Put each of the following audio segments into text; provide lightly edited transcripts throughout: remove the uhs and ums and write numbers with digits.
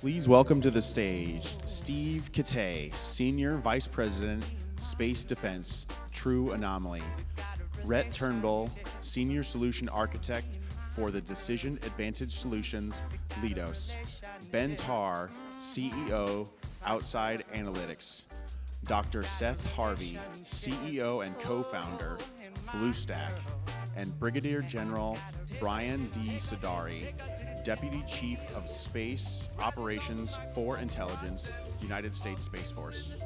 Please welcome to the stage Steve Kitay, Senior Vice President, Space Defense, True Anomaly. Rhett Turnbull, Senior Solution Architect for the Decision Advantage Solutions, Leidos. Ben Tarr, CEO, Outside Analytics. Dr. Seth Harvey, CEO and co-founder, Bluestaq. And Brigadier General Brian D. Sidari, Deputy Chief of Space Operations for Intelligence, United States Space Force.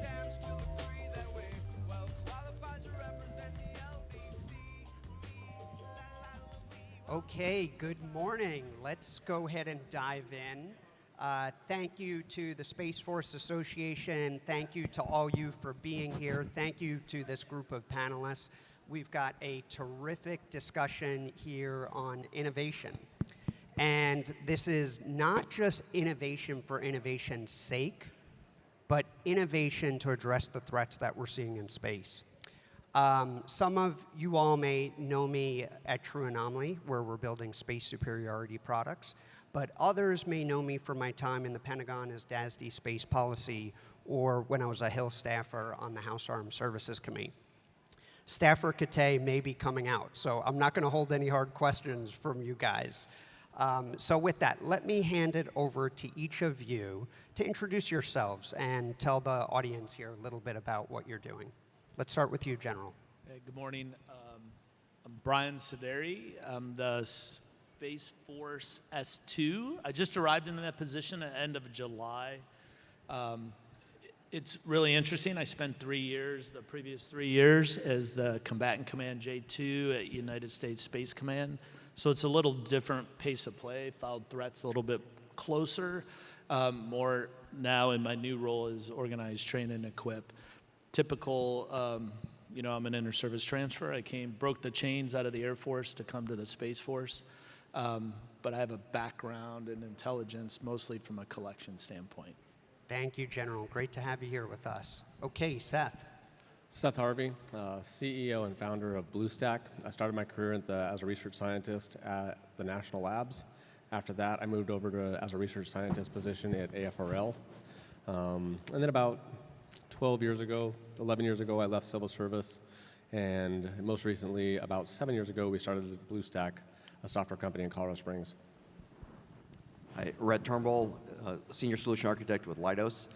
Okay, good morning. Let's go ahead and dive in. Thank you to the Space Force Association. Thank you to all you for being here. Thank you to this group of panelists. We've got a terrific discussion here on innovation. And this is not just innovation for innovation's sake, but innovation to address the threats that we're seeing in space. Some of you all may know me at True Anomaly, where we're building space superiority products, but others may know me from my time in the Pentagon as DASD Space Policy, or when I was a Hill staffer on the House Armed Services Committee. Staffer Kitay may be coming out, so I'm not going to hold any hard questions from you guys. So with that, let me hand it over to each of you to introduce yourselves and tell the audience here a little bit about what you're doing. Let's start with you, General. Hey, good morning. I'm Brian Sidari. I'm the Space Force S2. I just arrived in that position at the end of July. It's really interesting. I spent the previous 3 years, as the Combatant Command J2 at United States Space Command. So it's a little different pace of play, followed threats a little bit closer. More now in my new role is organize, train, and equip. Typical, I'm an inter-service transfer. I broke the chains out of the Air Force to come to the Space Force. But I have a background in intelligence, mostly from a collection standpoint. Thank you, General. Great to have you here with us. Okay, Seth. Seth Harvey, CEO and founder of Bluestaq. I started my career as a research scientist at the National Labs. After that, I moved over as a research scientist position at AFRL. And then about 11 years ago, I left civil service. And most recently, about 7 years ago, we started Bluestaq, a software company in Colorado Springs. Hi, Rhett Turnbull, Senior Solution Architect with Leidos.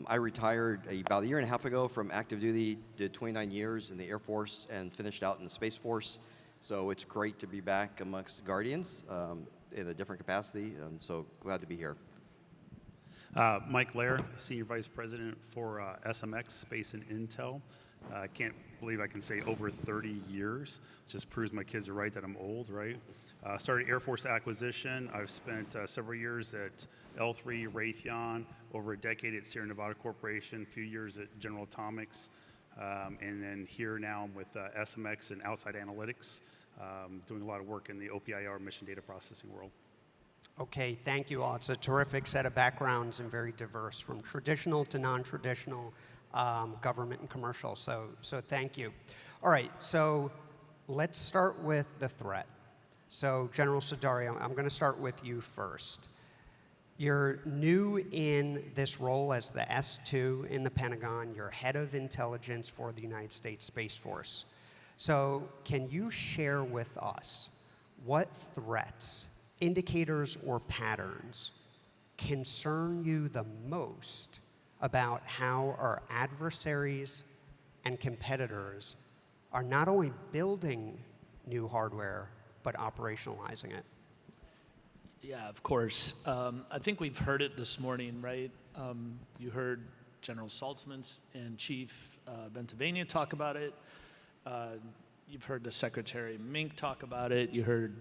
I retired about a year and a half ago from active duty, did 29 years in the Air Force, and finished out in the Space Force. So it's great to be back amongst Guardians in a different capacity, and so glad to be here. Mike Lair, Senior Vice President for SMX, Space and Intel. I can't believe I can say over 30 years. Just proves my kids are right that I'm old, right? Started Air Force acquisition. I've spent several years at L3, Raytheon, over a decade at Sierra Nevada Corporation, a few years at General Atomics, and then here now I'm with SMX and Outside Analytics, doing a lot of work in the OPIR mission data processing world. Okay, thank you all. It's a terrific set of backgrounds and very diverse, from traditional to non-traditional, government and commercial, so thank you. All right, so let's start with the threat. So General Sidari, I'm going to start with you first. You're new in this role as the S2 in the Pentagon. You're head of intelligence for the United States Space Force. So can you share with us what threats, indicators, or patterns concern you the most about how our adversaries and competitors are not only building new hardware, but operationalizing it? Yeah, of course. I think we've heard it this morning, right? You heard General Saltzman and Chief Bentivania talk about it. You've heard the Secretary Mink talk about it. You heard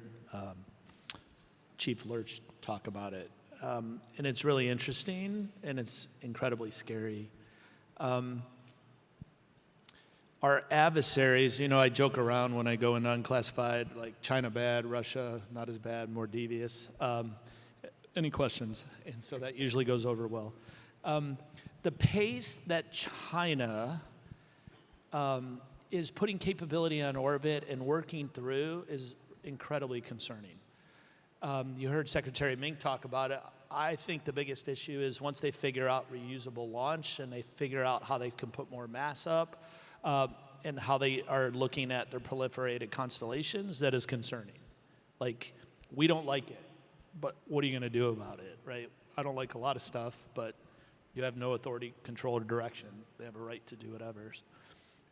Chief Lurch talk about it. And it's really interesting, and it's incredibly scary. Our adversaries, I joke around when I go into unclassified, like China bad, Russia not as bad, more devious. Any questions? And so that usually goes over well. The pace that China is putting capability on orbit and working through is incredibly concerning. You heard Secretary Mink talk about it. I think the biggest issue is once they figure out reusable launch and they figure out how they can put more mass up and how they are looking at their proliferated constellations, that is concerning. Like, we don't like it, but what are you going to do about it, right? I don't like a lot of stuff, but you have no authority, control, or direction. They have a right to do whatever.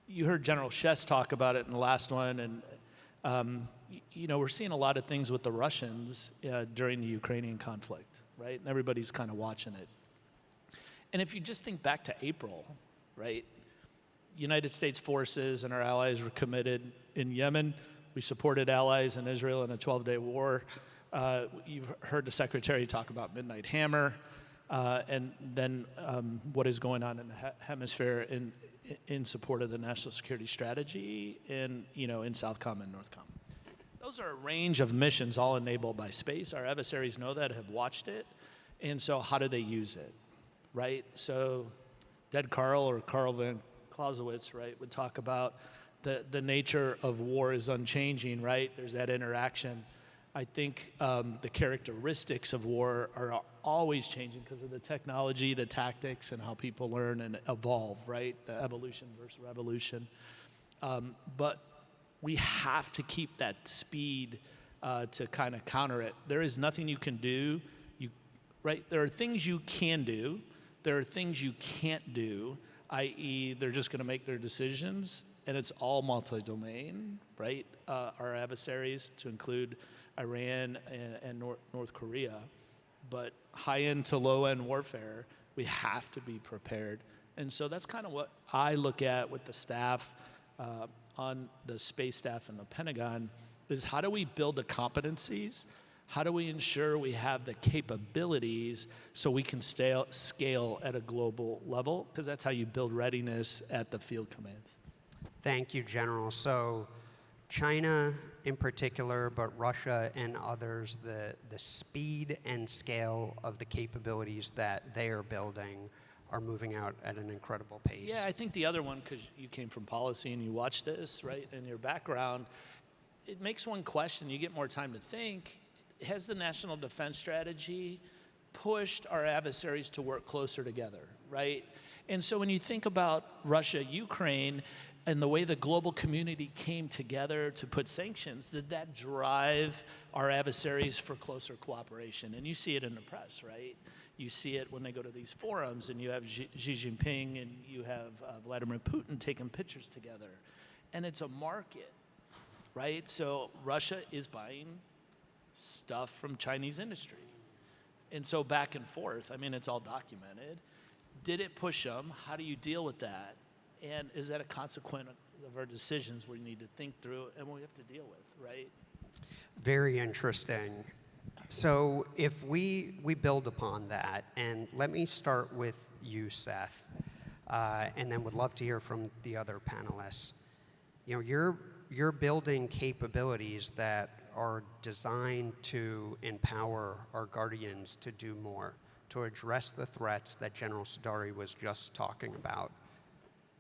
You heard General Shess talk about it in the last one, and we're seeing a lot of things with the Russians during the Ukrainian conflict, right? And everybody's kind of watching it. And if you just think back to April, right? United States forces and our allies were committed in Yemen. We supported allies in Israel in a 12-day war. You've heard the Secretary talk about Midnight Hammer, and then what is going on in the hemisphere in support of the national security strategy in Southcom and Northcom. Those are a range of missions all enabled by space. Our adversaries know that, have watched it, and so how do they use it, right? So Dead Carl or Carl Van Clausewitz, right, would talk about the nature of war is unchanging, right? There's that interaction. I think the characteristics of war are always changing because of the technology, the tactics, and how people learn and evolve, right? The evolution versus revolution. But we have to keep that speed to kind of counter it. There is nothing you can do, right? There are things you can do. There are things you can't do, i.e. they're just going to make their decisions, and it's all multi-domain, right? Our adversaries, to include Iran and North Korea. But high-end to low-end warfare, we have to be prepared. And so that's kind of what I look at with the staff on the space staff and the Pentagon, is how do we build the competencies? How do we ensure we have the capabilities so we can scale at a global level? Because that's how you build readiness at the field commands. Thank you, General. So China in particular, but Russia and others, the speed and scale of the capabilities that they are building are moving out at an incredible pace. Yeah, I think the other one, because you came from policy and you watched this, right, in your background, it makes one question. You get more time to think. Has the National Defense Strategy pushed our adversaries to work closer together, right? And so when you think about Russia, Ukraine, and the way the global community came together to put sanctions, did that drive our adversaries for closer cooperation? And you see it in the press, right? You see it when they go to these forums, and you have Xi Jinping and you have Vladimir Putin taking pictures together. And it's a market, right? So Russia is buying stuff from Chinese industry. And so back and forth, I mean, it's all documented. Did it push them? How do you deal with that? And is that a consequence of our decisions we need to think through and we have to deal with, right? Very interesting. So if we build upon that, and let me start with you, Seth, and then would love to hear from the other panelists. You know, you're building capabilities that are designed to empower our guardians to do more, to address the threats that General Sidari was just talking about.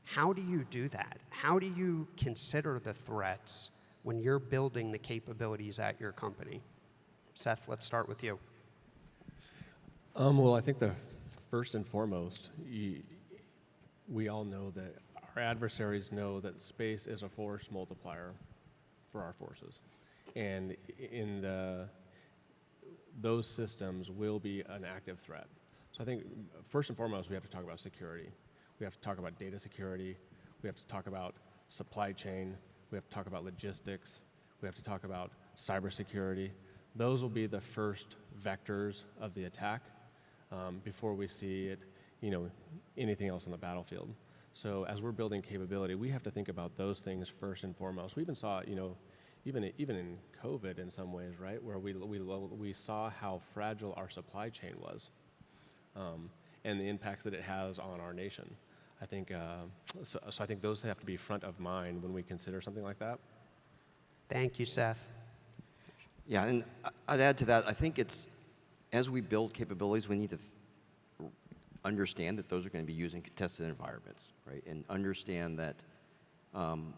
How do you do that? How do you consider the threats when you're building the capabilities at your company? Seth, let's start with you. Well, I think the first and foremost, we all know that our adversaries know that space is a force multiplier for our forces. And in those systems will be an active threat. So I think first and foremost, we have to talk about security. We have to talk about data security. We have to talk about supply chain. We have to talk about logistics. We have to talk about cybersecurity. Those will be the first vectors of the attack before we see it, anything else on the battlefield. So as we're building capability, we have to think about those things first and foremost. We even saw, even in COVID in some ways, right, where we saw how fragile our supply chain was, and the impacts that it has on our nation. I think so I think those have to be front of mind when we consider something like that. Thank you, Seth. Yeah, and I'd add to that, I think it's, as we build capabilities, we need to understand that those are going to be used in contested environments, right? And understand that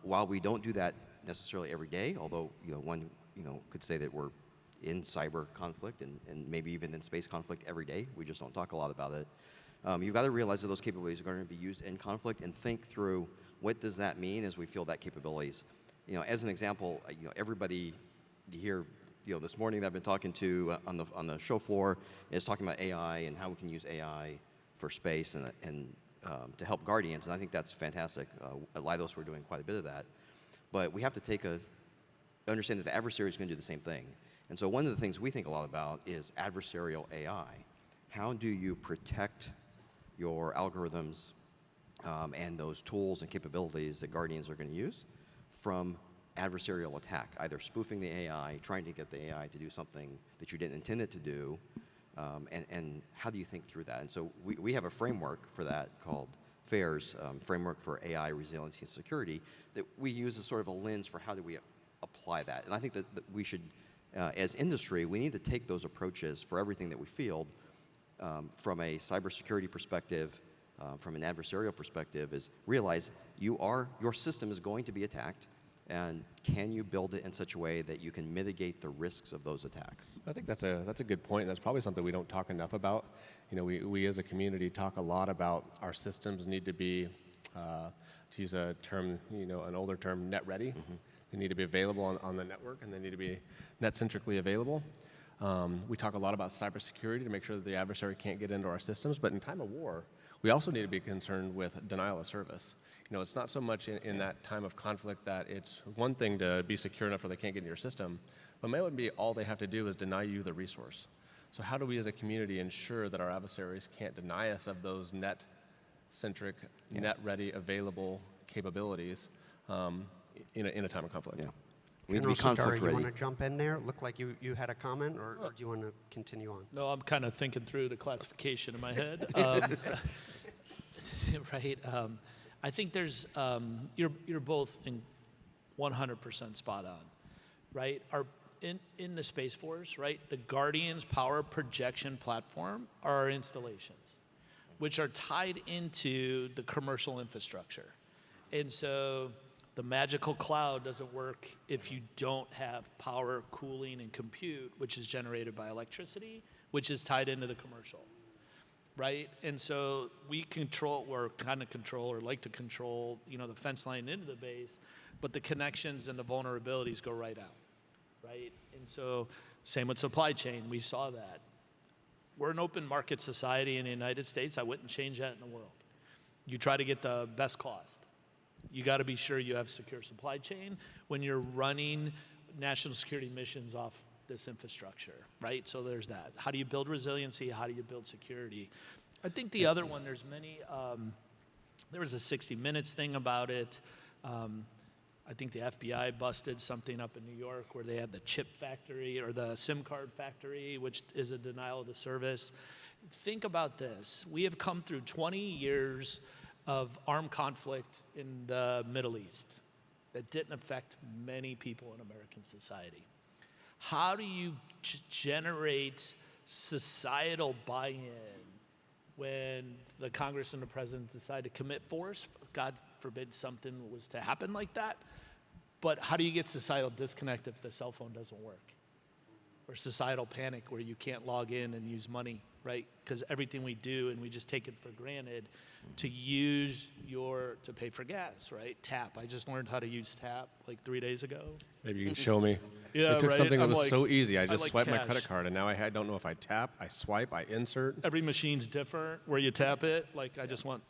while we don't do that necessarily every day, although one could say that we're in cyber conflict and maybe even in space conflict every day. We just don't talk a lot about it. You've got to realize that those capabilities are going to be used in conflict and think through what does that mean as we field that capabilities. As an example, everybody here, this morning that I've been talking to on the show floor is talking about AI and how we can use AI for space and to help Guardians, and I think that's fantastic. At Leidos, we're doing quite a bit of that. But we have to understand that the adversary is going to do the same thing. And so one of the things we think a lot about is adversarial AI. How do you protect your algorithms and those tools and capabilities that Guardians are going to use from adversarial attack, either spoofing the AI, trying to get the AI to do something that you didn't intend it to do, and how do you think through that? And so we have a framework for that called FAIRS, Framework for AI Resiliency and Security, that we use as sort of a lens for how do we apply that. And I think that we should, as industry, we need to take those approaches for everything that we field from a cybersecurity perspective, from an adversarial perspective, is realize your system is going to be attacked, and can you build it in such a way that you can mitigate the risks of those attacks? I think that's a good point. That's probably something we don't talk enough about. We as a community talk a lot about our systems need to be, to use a term, an older term, net ready. Mm-hmm. They need to be available on the network, and they need to be net-centrically available. We talk a lot about cybersecurity to make sure that the adversary can't get into our systems, but in time of war, we also need to be concerned with denial of service. It's not so much in that time of conflict that it's one thing to be secure enough where they can't get into your system, but it would be all they have to do is deny you the resource. So how do we as a community ensure that our adversaries can't deny us of those net-centric, net-ready, available capabilities in a time of conflict? Yeah. We need to be conflict ready. You want to jump in there? Looked like you had a comment, or do you want to continue on? No, I'm kind of thinking through the classification in my head. Right. I think there's, you're both in 100% spot on, right? In the Space Force, right, the Guardian's power projection platform are our installations, which are tied into the commercial infrastructure. And so the magical cloud doesn't work if you don't have power, cooling, and compute, which is generated by electricity, which is tied into the commercial. Right, and so we control, or kind of control, or like to control, the fence line into the base, but the connections and the vulnerabilities go right out, right? And so, same with supply chain. We saw that. We're an open market society in the United States. I wouldn't change that in the world. You try to get the best cost. You got to be sure you have secure supply chain when you're running national security missions off this infrastructure, right? So there's that. How do you build resiliency? How do you build security? I think the other one, there's many, there was a 60 Minutes thing about it. I think the FBI busted something up in New York where they had the chip factory or the SIM card factory, which is a denial of the service. Think about this. We have come through 20 years of armed conflict in the Middle East that didn't affect many people in American society. How do you generate societal buy-in when the Congress and the President decide to commit force? God forbid something was to happen like that. But how do you get societal disconnect if the cell phone doesn't work? Or societal panic where you can't log in and use money, right? Because everything we do, and we just take it for granted, to pay for gas, right? Tap. I just learned how to use Tap like 3 days ago. Maybe you can show me. Yeah, it took right? something that was so easy. I just like swiped my cash. credit card, and now I don't know if I tap, I swipe, I insert. Every machine's different where you tap it. Like, I just want,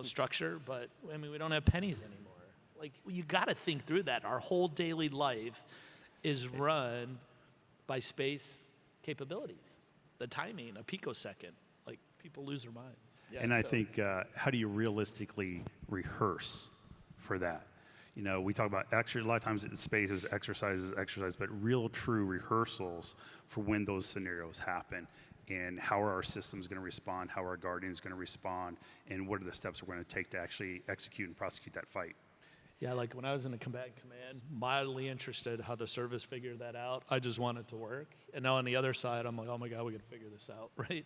structure. But, we don't have pennies anymore. Like, you got to think through that. Our whole daily life is run by space capabilities. The timing, a picosecond. Like, people lose their mind. Yeah, and I think, how do you realistically rehearse for that? We talk about a lot of times in space is exercises, but real true rehearsals for when those scenarios happen, and how are our systems going to respond, how are our Guardians going to respond, and what are the steps we're going to take to actually execute and prosecute that fight. Yeah, like when I was in the combatant command, mildly interested how the service figured that out. I just want it to work. And now on the other side, I'm like, oh my God, we got to figure this out, right?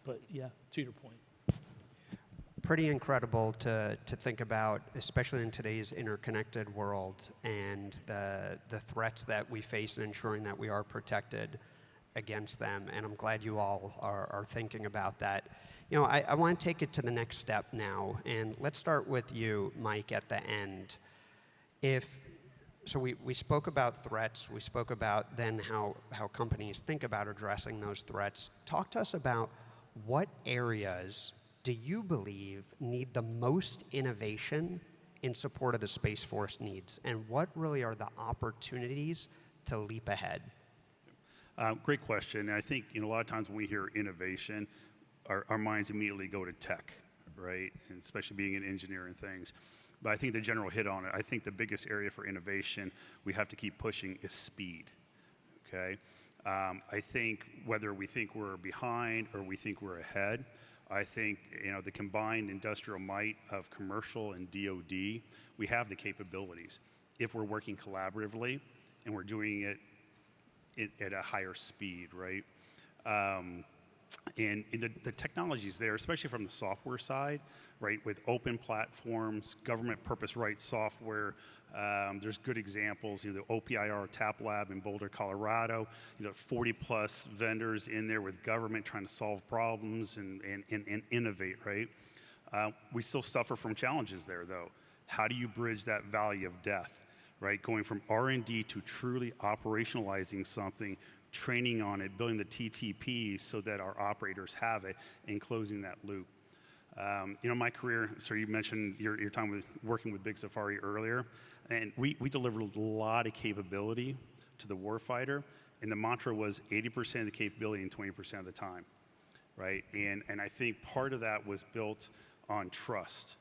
But yeah, to your point. Pretty incredible to think about, especially in today's interconnected world and the threats that we face and ensuring that we are protected. against them, and I'm glad you all are thinking about that. You know, I want to take it to the next step now, and let's start with you, Mike, at the end. So we spoke about threats, we spoke about then how companies think about addressing those threats. Talk to us about what areas do you believe need the most innovation in support of the Space Force needs, and what really are the opportunities to leap ahead? Great question. And I think a lot of times when we hear innovation, our minds immediately go to tech, right? And especially being an engineer and things. But I think the general hit on it. I think the biggest area for innovation we have to keep pushing is speed, okay? I think whether we think we're behind or we think we're ahead, I think the combined industrial might of commercial and DoD, we have the capabilities. If we're working collaboratively and we're doing it at a higher speed, right? And the technology's there, especially from the software side, right? With open platforms, government purpose right software. There's good examples, the OPIR TAP Lab in Boulder, Colorado, 40 plus vendors in there with government trying to solve problems and innovate, right? We still suffer from challenges there though. How do you bridge that valley of death, right? Going from R&D to truly operationalizing something, training on it, building the TTP so that our operators have it, and closing that loop. My career, so you mentioned your time with working with Big Safari earlier, and we delivered a lot of capability to the warfighter, and the mantra was 80% of the capability in 20% of the time, right? And I think part of that was built on trust.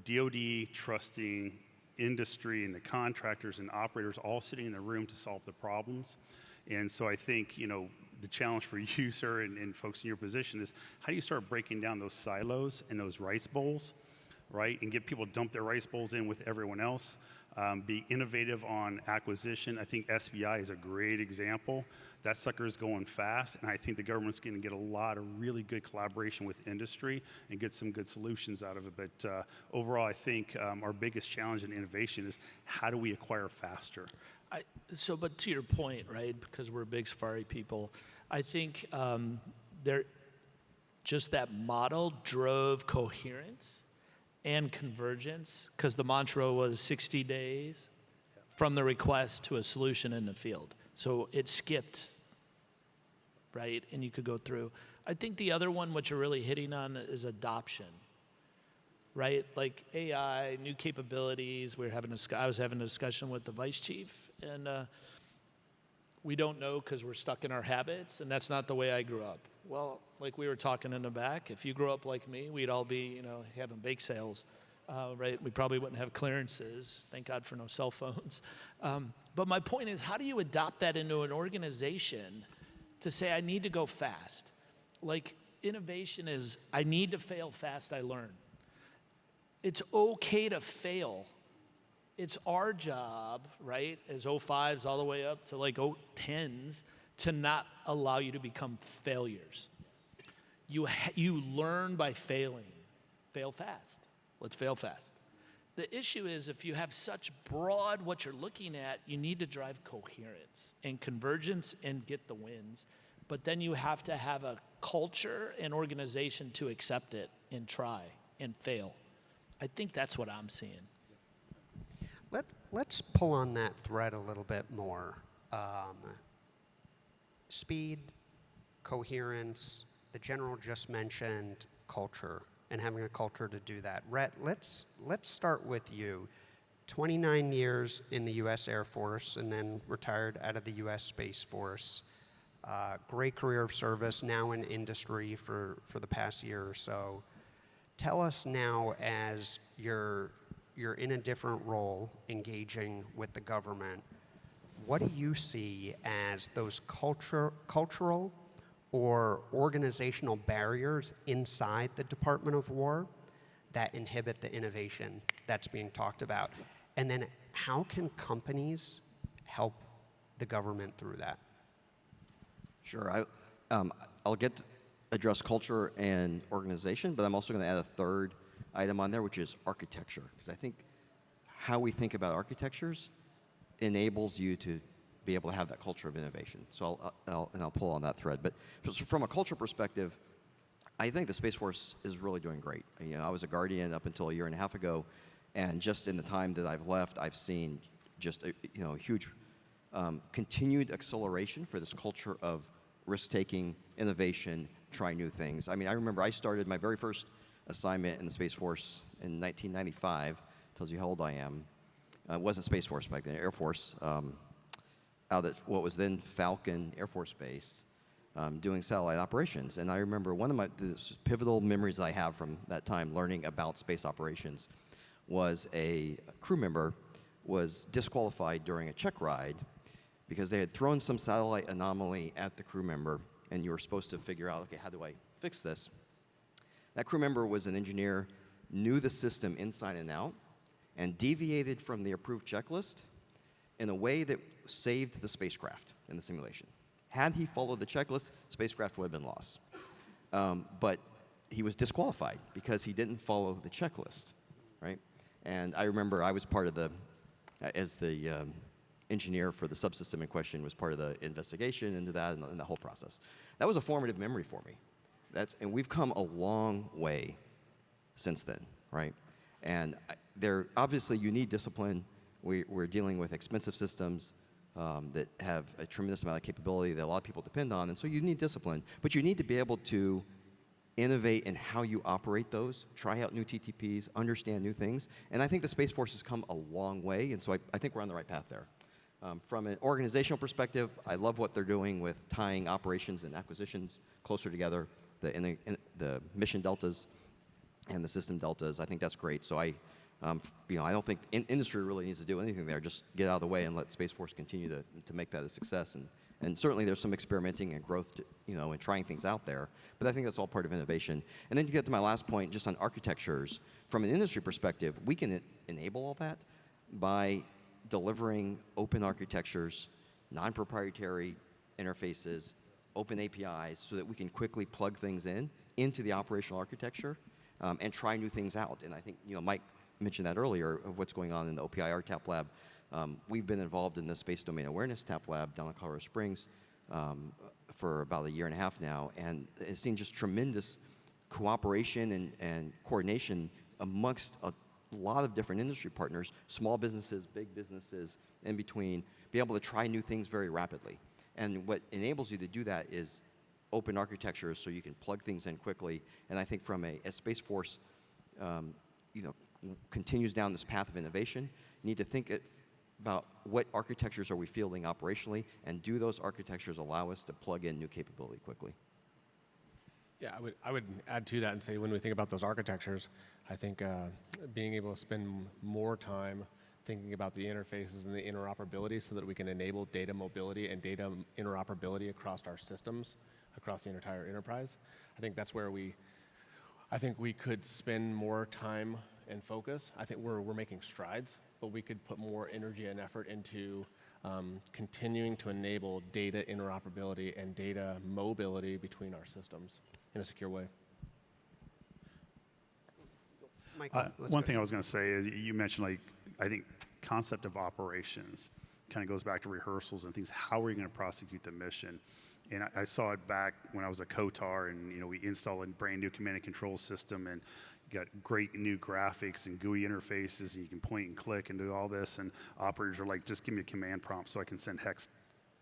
DoD trusting industry and the contractors and operators all sitting in the room to solve the problems. And so I think, the challenge for you, sir, and folks in your position is how do you start breaking down those silos and those rice bowls, right? And get people to dump their rice bowls in with everyone else. Be innovative on acquisition. I think SBI is a great example. That sucker is going fast, and I think the government's going to get a lot of really good collaboration with industry and get some good solutions out of it. But overall, I think our biggest challenge in innovation is how do we acquire faster? But to your point, right, because we're big Safari people, I think just that model drove coherence and convergence, because the mantra was 60 days from the request to a solution in the field. So it skipped, right, and you could go through. I think the other one, what you're really hitting on, is adoption, right? Like AI, new capabilities. I was having a discussion with the vice chief, and we don't know because we're stuck in our habits, and that's not the way I grew up. Well, like we were talking in the back, if you grew up like me, we'd all be, having bake sales, right? We probably wouldn't have clearances. Thank God for no cell phones. But my point is, how do you adopt that into an organization to say, I need to go fast? Like, innovation is, I need to fail fast, I learn. It's okay to fail. It's our job, right, as 05s all the way up to like 010s, to not allow you to become failures. You learn by failing. Fail fast. Let's fail fast. The issue is if you have such broad what you're looking at, you need to drive coherence and convergence and get the wins. But then you have to have a culture and organization to accept it and try and fail. I think that's what I'm seeing. Let's pull on that thread a little bit more. Speed, coherence, the general just mentioned culture and having a culture to do that. Rhett, let's start with you. 29 years in the U.S. Air Force and then retired out of the U.S. Space Force. Great career of service, now in industry for the past year or so. Tell us now, as you're in a different role engaging with the government, what do you see as those cultural or organizational barriers inside the Department of War that inhibit the innovation that's being talked about? And then how can companies help the government through that? Sure. I'll address culture and organization, but I'm also going to add a third item on there, which is architecture. Because I think how we think about architectures enables you to be able to have that culture of innovation. So I'll pull on that thread. But from a culture perspective, I think the Space Force is really doing great. You know, I was a Guardian up until a year and a half ago, and just in the time that I've left, I've seen just a huge continued acceleration for this culture of risk-taking, innovation, try new things. I mean, I remember I started my very first assignment in the Space Force in 1995. Tells you how old I am. It wasn't Space Force back then, Air Force, out at what was then Falcon Air Force Base, doing satellite operations. And I remember one of the pivotal memories I have from that time learning about space operations was a crew member was disqualified during a check ride because they had thrown some satellite anomaly at the crew member, and you were supposed to figure out, okay, how do I fix this? That crew member was an engineer, knew the system inside and out, and deviated from the approved checklist in a way that saved the spacecraft in the simulation. Had he followed the checklist, spacecraft would have been lost. But he was disqualified because he didn't follow the checklist, right? And I remember I was part of as the engineer for the subsystem in question, was part of the investigation into that and the whole process. That was a formative memory for me. And we've come a long way since then, right? And obviously you need discipline. We're dealing with expensive systems that have a tremendous amount of capability that a lot of people depend on, and so you need discipline. But you need to be able to innovate in how you operate those, try out new TTPs, understand new things. And I think the Space Force has come a long way, and so I think we're on the right path there. From an organizational perspective, I love what they're doing with tying operations and acquisitions closer together, the mission deltas and the system deltas. I think that's great. So I don't think industry really needs to do anything there. Just get out of the way and let Space Force continue to make that a success. And certainly there's some experimenting and growth, and trying things out there. But I think that's all part of innovation. And then to get to my last point, just on architectures, from an industry perspective, we can enable all that by delivering open architectures, non-proprietary interfaces, open APIs, so that we can quickly plug things into the operational architecture and try new things out. And I think Mike mentioned that earlier of what's going on in the OPIR TAP Lab. We've been involved in the Space Domain Awareness TAP Lab down in Colorado Springs for about a year and a half now, and it's seen just tremendous cooperation and coordination amongst a lot of different industry partners, small businesses, big businesses, in between, be able to try new things very rapidly. And what enables you to do that is open architectures so you can plug things in quickly. And I think as Space Force continues down this path of innovation, you need to think about what architectures are we fielding operationally, and do those architectures allow us to plug in new capability quickly? Yeah, I would add to that and say when we think about those architectures, I think being able to spend more time thinking about the interfaces and the interoperability so that we can enable data mobility and data interoperability across our systems, across the entire enterprise. I think that's where we could spend more time and focus. I think we're making strides, but we could put more energy and effort into continuing to enable data interoperability and data mobility between our systems in a secure way. Michael, One thing I was going to say is you mentioned, I think concept of operations kind of goes back to rehearsals and things. How are you going to prosecute the mission? And I saw it back when I was at Tarr, and we installed a brand new command and control system, and got great new graphics and GUI interfaces, and you can point and click and do all this, and operators are like, just give me a command prompt so I can send hex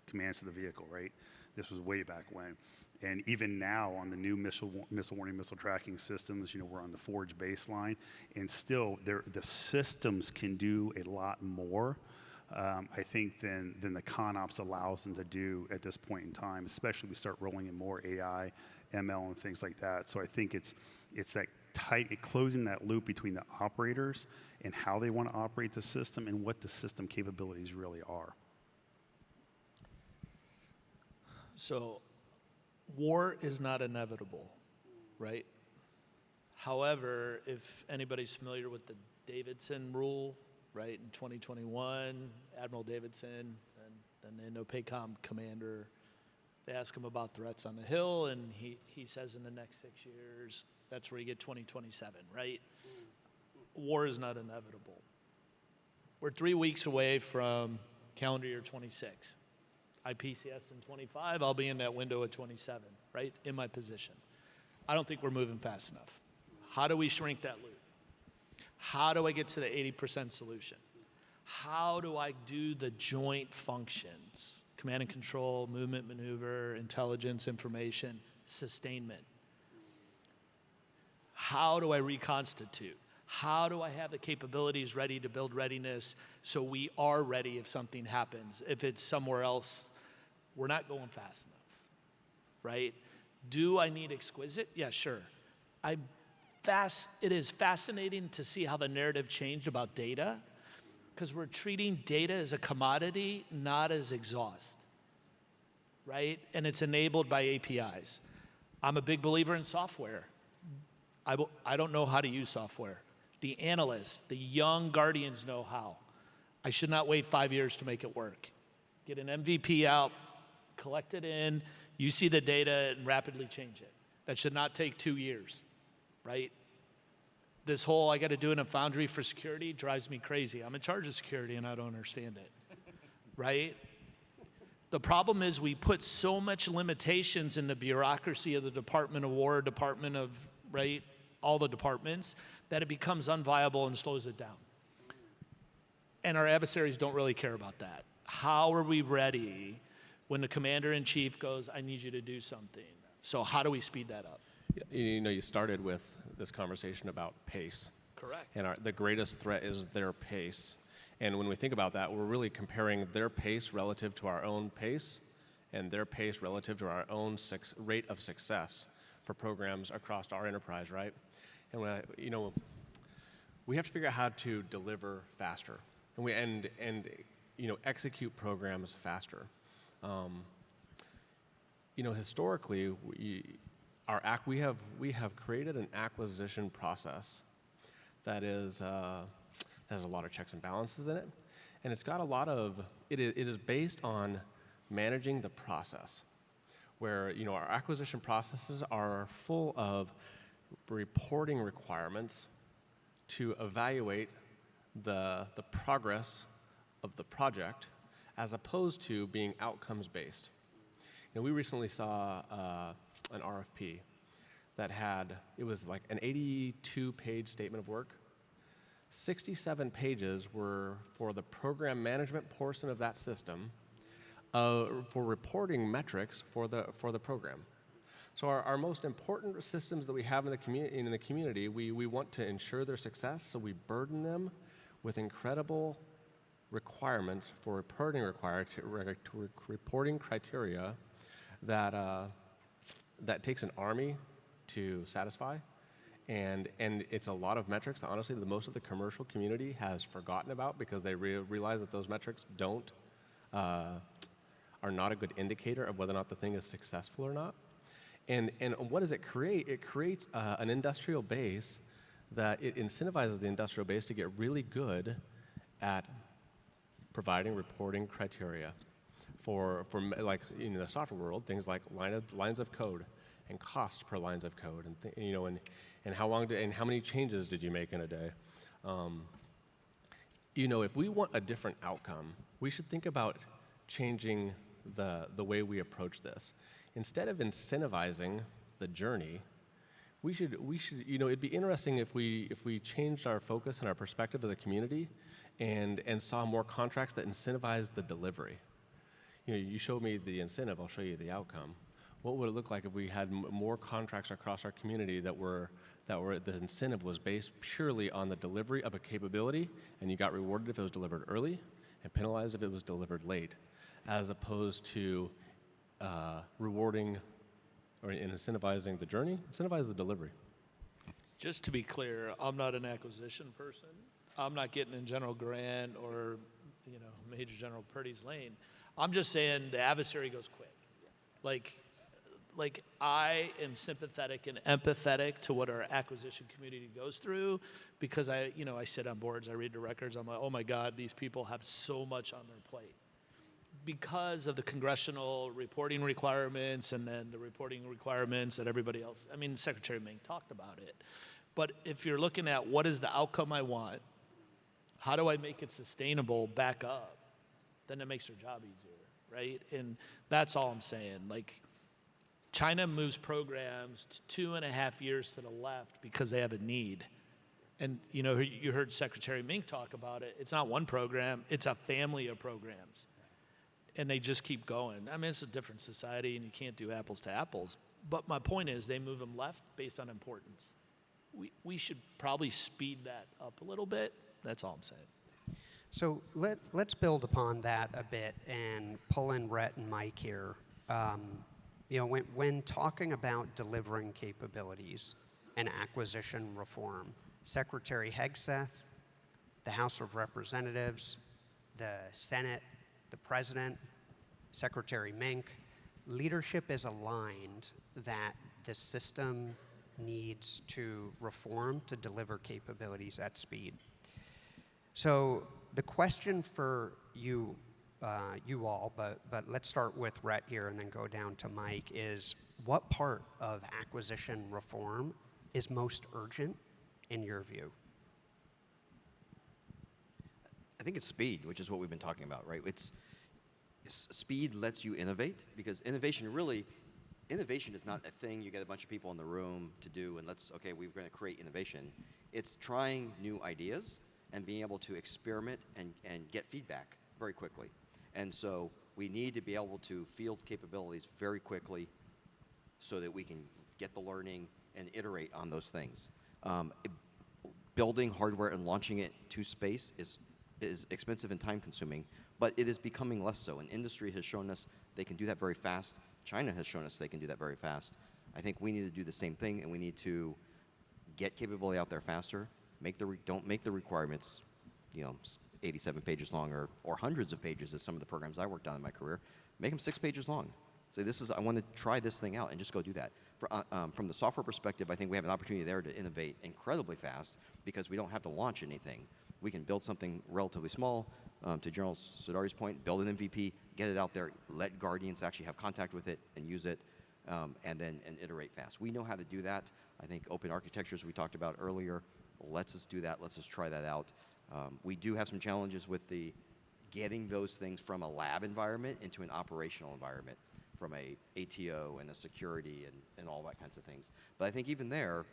commands to the vehicle, right? This was way back when. And even now on the new missile warning, missile tracking systems, we're on the Forge baseline, and still the systems can do a lot more, I think, than the ConOps allows them to do at this point in time, especially we start rolling in more AI, ML, and things like that. So I think it's that closing that loop between the operators and how they want to operate the system and what the system capabilities really are. So war is not inevitable, right? However, if anybody's familiar with the Davidson rule, right, in 2021, Admiral Davidson, and then the INDOPACOM commander, they ask him about threats on the Hill, and he says in the next 6 years, that's where you get 2027, right? War is not inevitable. We're 3 weeks away from calendar year 26, IPCS in 25, I'll be in that window at 27, right, in my position. I don't think we're moving fast enough. How do we shrink that loop? How do I get to the 80% solution? How do I do the joint functions? Command and control, movement, maneuver, intelligence, information, sustainment. How do I reconstitute? How do I have the capabilities ready to build readiness so we are ready if something happens? If it's somewhere else, we're not going fast enough, right? Do I need exquisite? Yeah, sure. It is fascinating to see how the narrative changed about data, because we're treating data as a commodity, not as exhaust, right? And it's enabled by APIs. I'm a big believer in software. I don't know how to use software. The analysts, the young guardians know how. I should not wait 5 years to make it work. Get an MVP out, collect it in, you see the data and rapidly change it. That should not take 2 years, right? This whole I got to do it in a foundry for security drives me crazy. I'm in charge of security and I don't understand it, right? The problem is we put so much limitations in the bureaucracy of the Department of War, Department of, right, all the departments, that it becomes unviable and slows it down. And our adversaries don't really care about that. How are we ready when the commander-in-chief goes, I need you to do something? So how do we speed that up? You know, you started with this conversation about pace. Correct. And the greatest threat is their pace. And when we think about that, we're really comparing their pace relative to our own pace and their pace relative to our own rate of success for programs across our enterprise, right? And we have to figure out how to deliver faster, and execute programs faster. Historically, we have created an acquisition process that has a lot of checks and balances in it, and it's got a lot of it is based on managing the process, where our acquisition processes are full of reporting requirements to evaluate the progress of the project, as opposed to being outcomes based. We recently saw an RFP that it was like an 82-page statement of work. 67 pages were for the program management portion of that system, for reporting metrics for the program. So our most important systems that we have in the community, we want to ensure their success, so we burden them with incredible requirements for reporting criteria that takes an army to satisfy, and it's a lot of metrics that honestly most of the commercial community has forgotten about, because they realize that those metrics are not a good indicator of whether or not the thing is successful or not. And what does it create? It creates an industrial base that it incentivizes the industrial base to get really good at providing reporting criteria for like in the software world, things like lines of code and cost per lines of code, and how long and how many changes did you make in a day? If we want a different outcome, we should think about changing the way we approach this. Instead of incentivizing the journey, we should it'd be interesting if we changed our focus and our perspective as a community and saw more contracts that incentivize the delivery. You showed me the incentive, I'll show you the outcome. What would it look like if we had more contracts across our community that the incentive was based purely on the delivery of a capability, and you got rewarded if it was delivered early and penalized if it was delivered late, as opposed to rewarding or incentivizing the journey, incentivize the delivery. Just to be clear, I'm not an acquisition person. I'm not getting in General Grant or Major General Purdy's lane. I'm just saying the adversary goes quick. Like I am sympathetic and empathetic to what our acquisition community goes through, because I sit on boards, I read the records, I'm like, oh my God, these people have so much on their plate because of the congressional reporting requirements and then the reporting requirements that everybody else, Secretary Ming talked about it. But if you're looking at what is the outcome I want, how do I make it sustainable back up, then it makes their job easier. right? And that's all I'm saying. Like, China moves programs 2.5 years to the left because they have a need. And you heard Secretary Mink talk about it. It's not one program, it's a family of programs. And they just keep going. I mean, it's a different society and you can't do apples to apples. But my point is they move them left based on importance. We should probably speed that up a little bit. That's all I'm saying. So let's build upon that a bit and pull in Rhett and Mike here. When talking about delivering capabilities and acquisition reform, Secretary Hegseth, the House of Representatives, the Senate, the President, Secretary Mink, leadership is aligned that the system needs to reform to deliver capabilities at speed. So the question for you all, but let's start with Rhett here and then go down to Mike, is what part of acquisition reform is most urgent in your view? I think it's speed, which is what we've been talking about, right? Speed lets you innovate, because innovation is not a thing you get a bunch of people in the room to do and we're going to create innovation. It's trying new ideas and being able to experiment and get feedback very quickly. And so we need to be able to field capabilities very quickly so that we can get the learning and iterate on those things. Building hardware and launching it to space is expensive and time consuming, but it is becoming less so. And industry has shown us they can do that very fast. China has shown us they can do that very fast. I think we need to do the same thing, and we need to get capability out there faster. Don't make the requirements, 87 pages long or hundreds of pages, as some of the programs I worked on in my career. Make them 6 pages long. Say, I want to try this thing out, and just go do that. From the software perspective, I think we have an opportunity there to innovate incredibly fast because we don't have to launch anything. We can build something relatively small, to General Sidari's point, build an MVP, get it out there, let Guardians actually have contact with it and use it, and iterate fast. We know how to do that. I think open architectures we talked about earlier lets us do that, lets us try that out. We do have some challenges with getting those things from a lab environment into an operational environment, from a ATO and a security and all that kinds of things. But I think even there,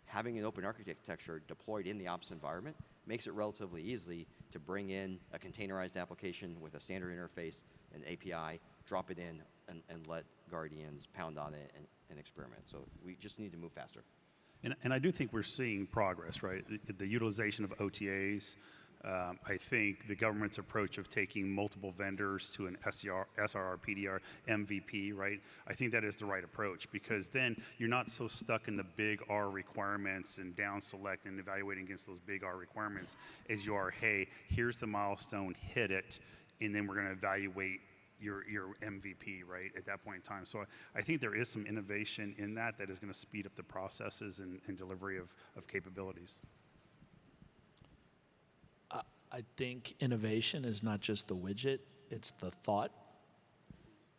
having an open architecture deployed in the ops environment makes it relatively easy to bring in a containerized application with a standard interface, an API, drop it in, and let Guardians pound on it and experiment. So we just need to move faster. And I do think we're seeing progress, right? The utilization of OTAs. I think the government's approach of taking multiple vendors to an SRR, PDR, MVP, right? I think that is the right approach, because then you're not so stuck in the big R requirements and down select and evaluating against those big R requirements as you are, hey, here's the milestone, hit it, and then we're going to evaluate your MVP, right, at that point in time. So I think there is some innovation in that is going to speed up the processes and delivery of capabilities. I think innovation is not just the widget, it's the thought,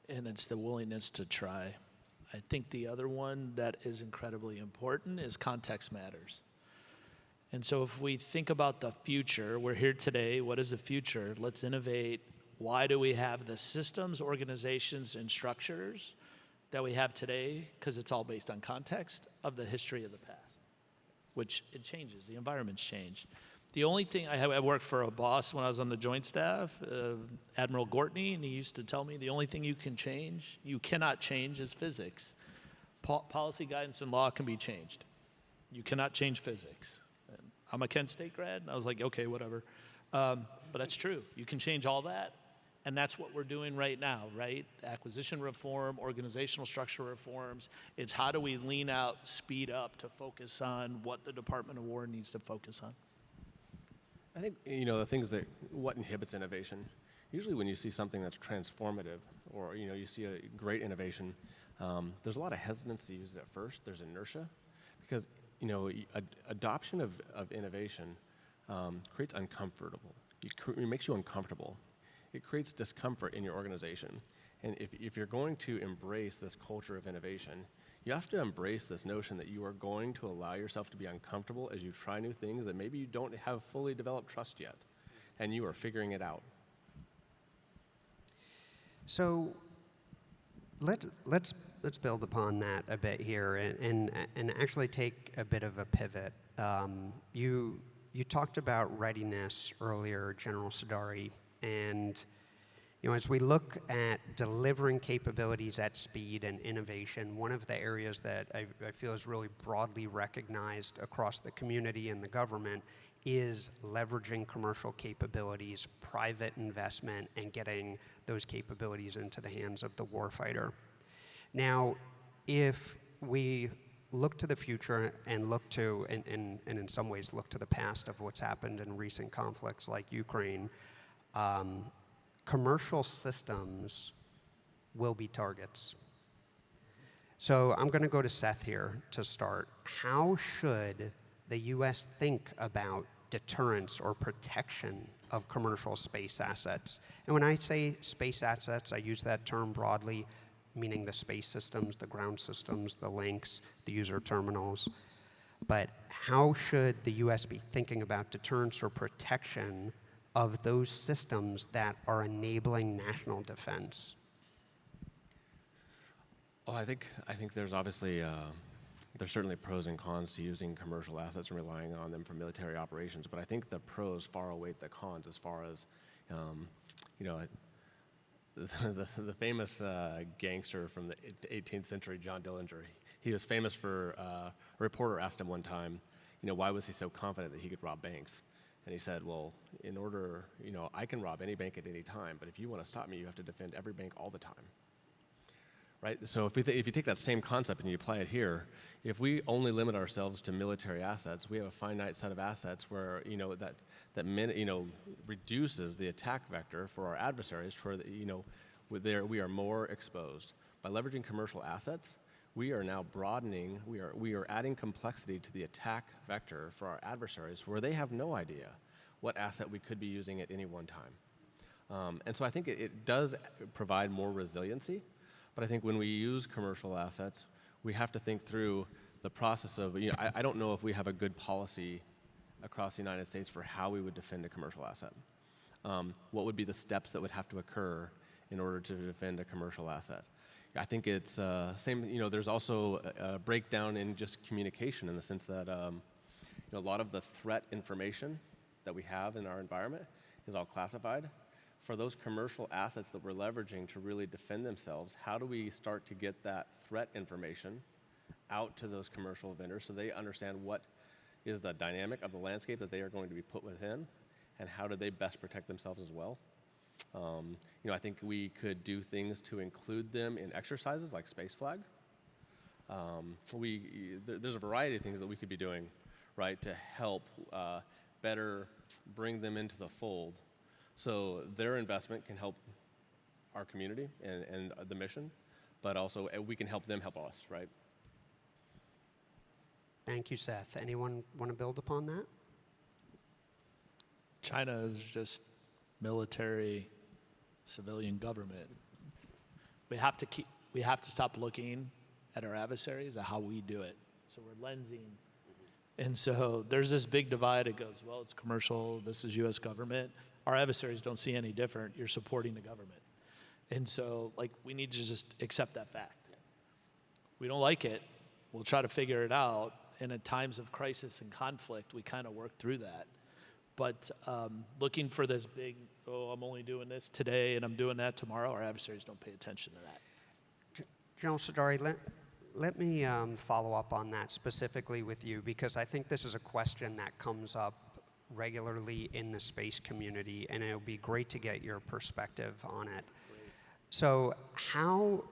and it's the willingness to try. I think the other one that is incredibly important is context matters. And so if we think about the future, we're here today, what is the future? Let's innovate. Why do we have the systems, organizations, and structures that we have today? Because it's all based on context of the history of the past, which it changes, the environment's changed. The only thing, I worked for a boss when I was on the Joint Staff, Admiral Gortney, and he used to tell me the only thing you cannot change is physics. Policy, guidance, and law can be changed. You cannot change physics. And I'm a Kent State grad, and I was like, okay, whatever. But that's true. You can change all that, and that's what we're doing right now, right? Acquisition reform, organizational structure reforms. It's how do we lean out, speed up to focus on what the Department of War needs to focus on. I think, the things what inhibits innovation, usually when you see something that's transformative or, you see a great innovation, there's a lot of hesitance to use it at first. There's inertia because, adoption of innovation creates uncomfortable. It makes you uncomfortable. It creates discomfort in your organization. And if you're going to embrace this culture of innovation, you have to embrace this notion that you are going to allow yourself to be uncomfortable as you try new things that maybe you don't have fully developed trust yet, and you are figuring it out. So let's build upon that a bit here and actually take a bit of a pivot. You talked about readiness earlier, General Sadari, and as we look at delivering capabilities at speed and innovation, one of the areas that I feel is really broadly recognized across the community and the government is leveraging commercial capabilities, private investment, and getting those capabilities into the hands of the warfighter. Now, if we look to the future and look to, and in some ways look to the past of what's happened in recent conflicts like Ukraine, commercial systems will be targets. So I'm going to go to Seth here to start. How should the U.S. think about deterrence or protection of commercial space assets? And when I say space assets, I use that term broadly, meaning the space systems, the ground systems, the links, the user terminals. But how should the U.S. be thinking about deterrence or protection of those systems that are enabling national defense? Well, I think there's obviously there's certainly pros and cons to using commercial assets and relying on them for military operations. But I think the pros far outweigh the cons as far as the famous gangster from the 18th century, John Dillinger. He was famous for a reporter asked him one time, why was he so confident that he could rob banks? And he said, well, in order, I can rob any bank at any time, but if you want to stop me, you have to defend every bank all the time. Right? So if you take that same concept and you apply it here, if we only limit ourselves to military assets, we have a finite set of assets where that reduces the attack vector for our adversaries. We are more exposed. By leveraging commercial assets, we are now broadening. We are adding complexity to the attack vector for our adversaries, where they have no idea what asset we could be using at any one time. And so I think it does provide more resiliency. But I think when we use commercial assets, we have to think through the process of, I don't know if we have a good policy across the United States for how we would defend a commercial asset. What would be the steps that would have to occur in order to defend a commercial asset? I think it's same, there's also a breakdown in just communication in the sense that a lot of the threat information that we have in our environment is all classified. For those commercial assets that we're leveraging to really defend themselves, how do we start to get that threat information out to those commercial vendors so they understand what is the dynamic of the landscape that they are going to be put within, and how do they best protect themselves as well? I think we could do things to include them in exercises like Space Flag. There's a variety of things that we could be doing, right, to help better bring them into the fold. So their investment can help our community and the mission, but also we can help them help us, right? Thank you, Seth. Anyone want to build upon that? China is just military, civilian government. We have to stop looking at our adversaries at how we do it. So we're lensing. And so there's this big divide. It goes, well, it's commercial, this is U.S. government. Our adversaries don't see any different. You're supporting the government. And so, we need to just accept that fact. We don't like it. We'll try to figure it out. And at times of crisis and conflict, we kind of work through that. But looking for this big, I'm only doing this today and I'm doing that tomorrow, our adversaries don't pay attention to that. General Sadari, let me follow up on that specifically with you, because I think this is a question that comes up regularly in the space community, and it would be great to get your perspective on it. Great. So how,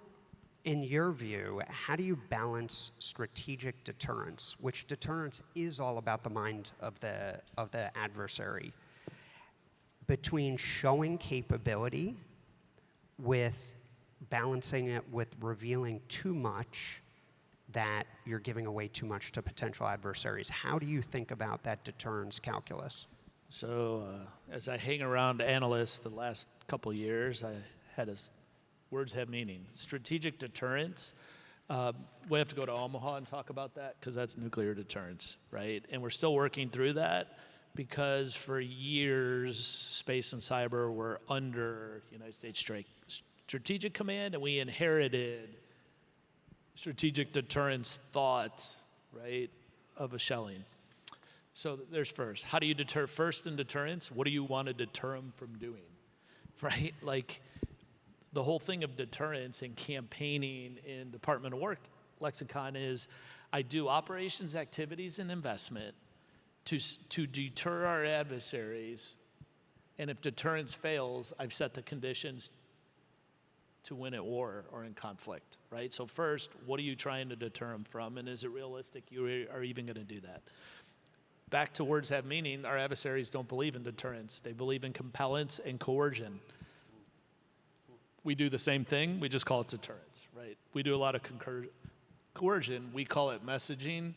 in your view, how do you balance strategic deterrence, which deterrence is all about the mind of the adversary, between showing capability with balancing it with revealing too much that you're giving away too much to potential adversaries? How do you think about that deterrence calculus? So as I hang around analysts the last couple of years, I had words have meaning. Strategic deterrence, we have to go to Omaha and talk about that because that's nuclear deterrence, right? And we're still working through that because for years, space and cyber were under United States Strategic Command, and we inherited strategic deterrence thought, right, of a shelling. So there's first. How do you deter? First in deterrence, what do you want to deter them from doing, right? Like the whole thing of deterrence and campaigning in Department of War lexicon is I do operations, activities, and investment to deter our adversaries, and if deterrence fails, I've set the conditions to win at war or in conflict, right? So first, what are you trying to deter them from, and is it realistic you are even going to do that? Back to words have meaning, our adversaries don't believe in deterrence. They believe in compellence and coercion. We do the same thing, we just call it deterrence, right? We do a lot of coercion, we call it messaging,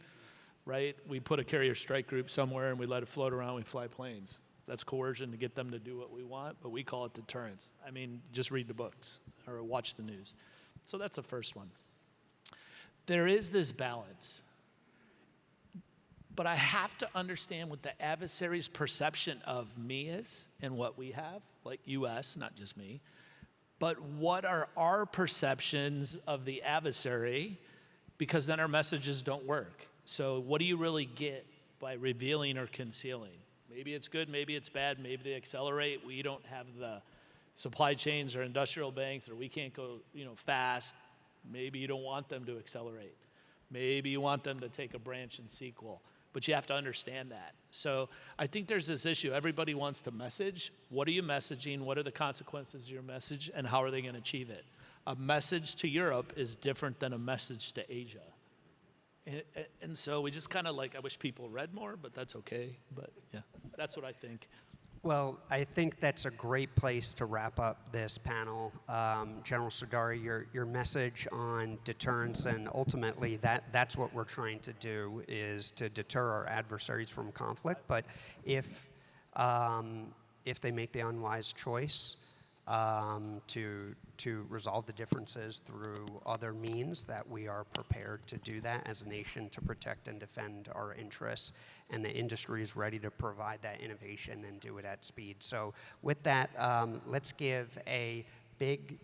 right? We put a carrier strike group somewhere and we let it float around, we fly planes. That's coercion to get them to do what we want, but we call it deterrence. I mean, just read the books or watch the news. So that's the first one. There is this balance, but I have to understand what the adversary's perception of me is and what we have, like US, not just me, but what are our perceptions of the adversary, because then our messages don't work. So what do you really get by revealing or concealing? Maybe it's good, maybe it's bad, maybe they accelerate. We don't have the supply chains or industrial banks, or we can't go, fast. Maybe you don't want them to accelerate. Maybe you want them to take a branch and sequel. But you have to understand that. So I think there's this issue. Everybody wants to message. What are you messaging? What are the consequences of your message? And how are they going to achieve it? A message to Europe is different than a message to Asia. And so we just kind of I wish people read more, but that's okay. But yeah, that's what I think. Well, I think that's a great place to wrap up this panel. General Sodari, your message on deterrence, and ultimately that's what we're trying to do, is to deter our adversaries from conflict. But if they make the unwise choice to resolve the differences through other means, that we are prepared to do that as a nation to protect and defend our interests, and the industry is ready to provide that innovation and do it at speed. So with that, let's give a big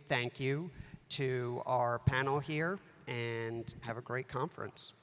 thank you to our panel here, and have a great conference.